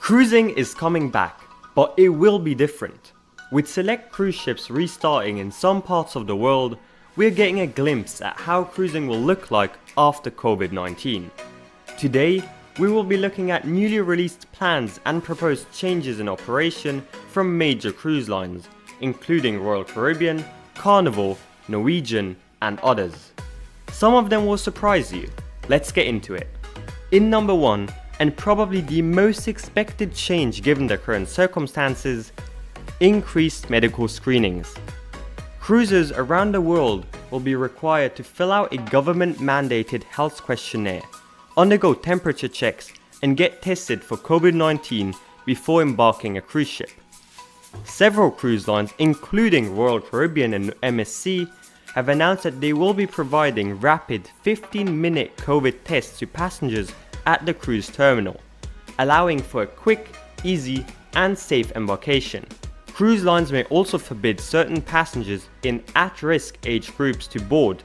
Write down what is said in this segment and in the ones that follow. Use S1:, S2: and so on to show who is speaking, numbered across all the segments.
S1: Cruising is coming back, but it will be different. With select cruise ships restarting in some parts of the world, we're getting a glimpse at how cruising will look like after COVID-19. Today, we will be looking at newly released plans and proposed changes in operation from major cruise lines, including Royal Caribbean, Carnival, Norwegian, and others. Some of them will surprise you. Let's get into it. In number 1, and probably the most expected change given the current circumstances, increased medical screenings. Cruisers around the world will be required to fill out a government-mandated health questionnaire, undergo temperature checks, and get tested for COVID-19 before embarking a cruise ship. Several cruise lines, including Royal Caribbean and MSC, have announced that they will be providing rapid 15-minute COVID tests to passengers at the cruise terminal, allowing for a quick, easy, and safe embarkation. Cruise lines may also forbid certain passengers in at-risk age groups to board,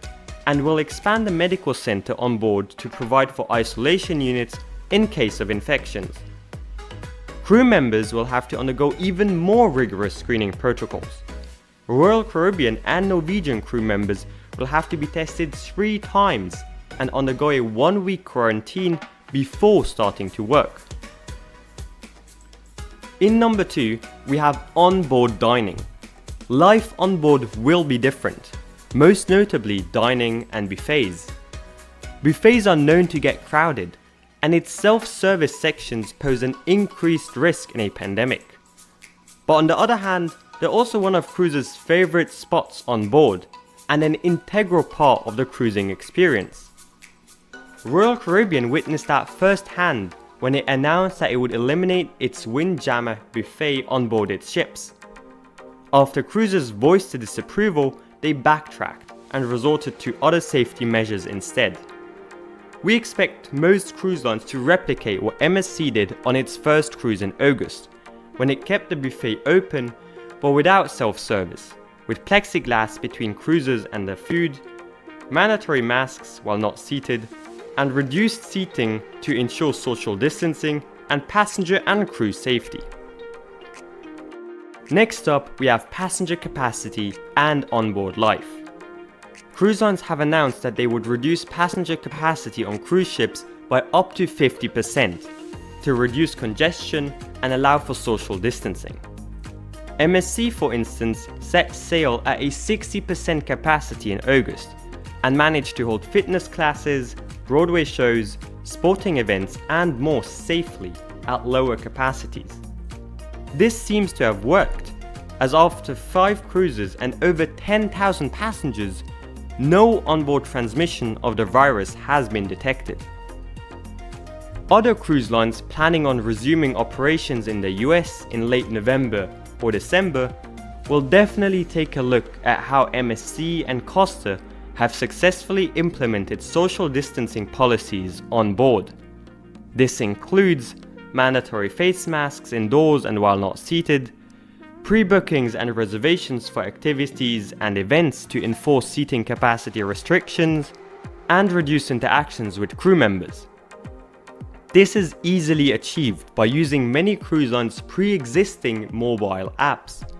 S1: and will expand the medical center on board to provide for isolation units in case of infections. Crew members will have to undergo even more rigorous screening protocols. Royal Caribbean and Norwegian crew members will have to be tested 3 times and undergo a 1-week quarantine before starting to work. In number 2, we have onboard dining. Life on board will be different, most notably dining and buffets. Buffets are known to get crowded, and its self-service sections pose an increased risk in a pandemic. But on the other hand, they're also one of cruisers' favorite spots on board, and an integral part of the cruising experience. Royal Caribbean witnessed that firsthand when it announced that it would eliminate its Windjammer buffet on board its ships. After cruisers voiced their disapproval, they backtracked and resorted to other safety measures instead. We expect most cruise lines to replicate what MSC did on its first cruise in August, when it kept the buffet open but without self-service, with plexiglass between cruisers and their food, mandatory masks while not seated, and reduced seating to ensure social distancing and passenger and crew safety. Next up, we have passenger capacity and onboard life. Cruise lines have announced that they would reduce passenger capacity on cruise ships by up to 50% to reduce congestion and allow for social distancing. MSC, for instance, set sail at a 60% capacity in August and managed to hold fitness classes, Broadway shows, sporting events, and more safely at lower capacities. This seems to have worked, as after 5 cruises and over 10,000 passengers, no onboard transmission of the virus has been detected. Other cruise lines planning on resuming operations in the US in late November or December will definitely take a look at how MSC and Costa have successfully implemented social distancing policies on board. This includes mandatory face masks indoors and while not seated, pre-bookings and reservations for activities and events to enforce seating capacity restrictions, and reduce interactions with crew members. This is easily achieved by using many cruise lines' pre-existing mobile apps,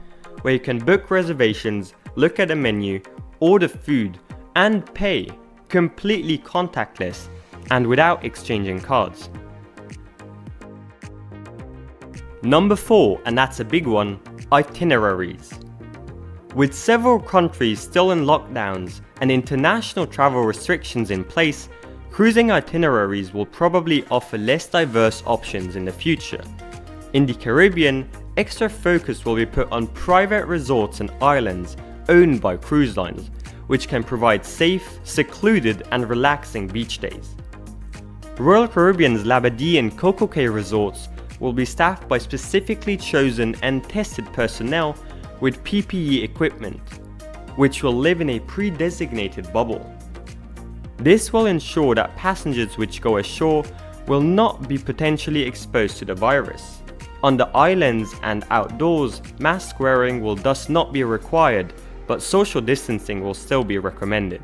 S1: where you can book reservations, look at a menu, order food, and pay completely contactless and without exchanging cards. Number 4, and that's a big one, itineraries. With several countries still in lockdowns and international travel restrictions in place, cruising itineraries will probably offer less diverse options in the future. In the Caribbean, extra focus will be put on private resorts and islands owned by cruise lines, which can provide safe, secluded, and relaxing beach days. Royal Caribbean's Labadee and Cococay resorts will be staffed by specifically chosen and tested personnel with PPE equipment, which will live in a pre-designated bubble. This will ensure that passengers which go ashore will not be potentially exposed to the virus. On the islands and outdoors, mask wearing will thus not be required, but social distancing will still be recommended.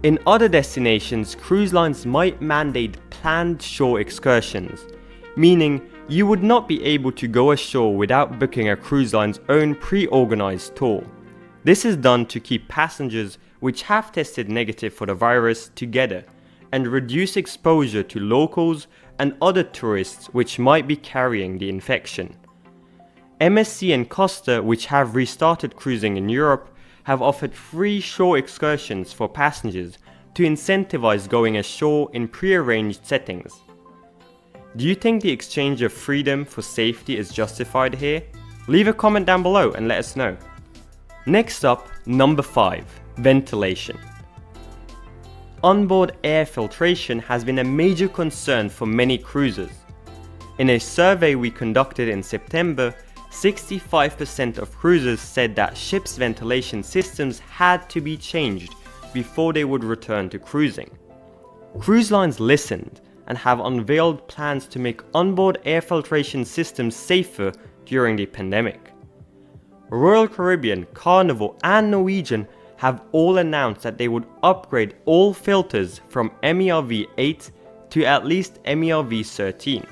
S1: In other destinations, cruise lines might mandate planned shore excursions, meaning you would not be able to go ashore without booking a cruise line's own pre-organized tour. This is done to keep passengers which have tested negative for the virus together and reduce exposure to locals and other tourists which might be carrying the infection. MSC and Costa, which have restarted cruising in Europe, have offered free shore excursions for passengers to incentivize going ashore in pre-arranged settings. Do you think the exchange of freedom for safety is justified here? Leave a comment down below and let us know. Next up, number 5, ventilation. Onboard air filtration has been a major concern for many cruisers. In a survey we conducted in September, 65% of cruisers said that ships' ventilation systems had to be changed before they would return to cruising. Cruise lines listened and have unveiled plans to make onboard air filtration systems safer during the pandemic. Royal Caribbean, Carnival and Norwegian have all announced that they would upgrade all filters from MERV 8 to at least MERV 13.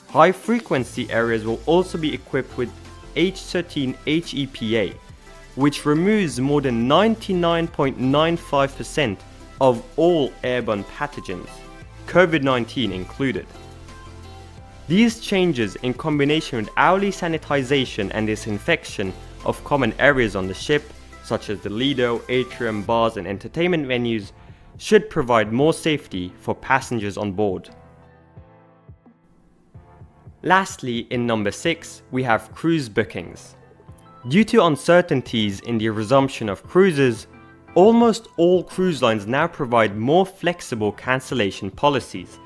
S1: High frequency areas will also be equipped with H13 HEPA, which removes more than 99.95% of all airborne pathogens, COVID-19 included. These changes, in combination with hourly sanitization and disinfection of common areas on the ship, such as the Lido, atrium, bars and entertainment venues, should provide more safety for passengers on board. Lastly, in number 6, we have cruise bookings. Due to uncertainties in the resumption of cruises, almost all cruise lines now provide more flexible cancellation policies,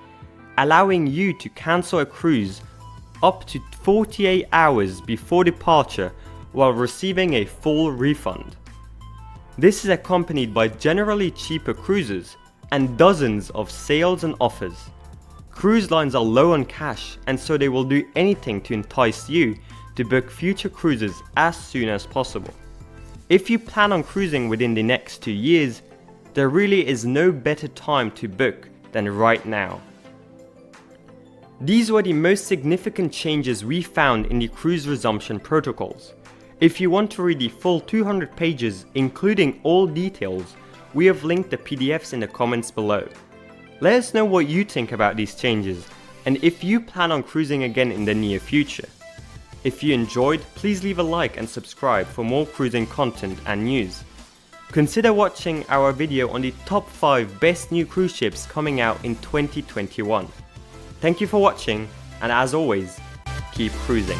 S1: allowing you to cancel a cruise up to 48 hours before departure while receiving a full refund. This is accompanied by generally cheaper cruises and dozens of sales and offers. Cruise lines are low on cash, and so they will do anything to entice you to book future cruises as soon as possible. If you plan on cruising within the next 2 years, there really is no better time to book than right now. These were the most significant changes we found in the cruise resumption protocols. If you want to read the full 200 pages, including all details, we have linked the PDFs in the comments below. Let us know what you think about these changes, and if you plan on cruising again in the near future. If you enjoyed, please leave a like and subscribe for more cruising content and news. Consider watching our video on the top 5 best new cruise ships coming out in 2021. Thank you for watching, and as always, keep cruising.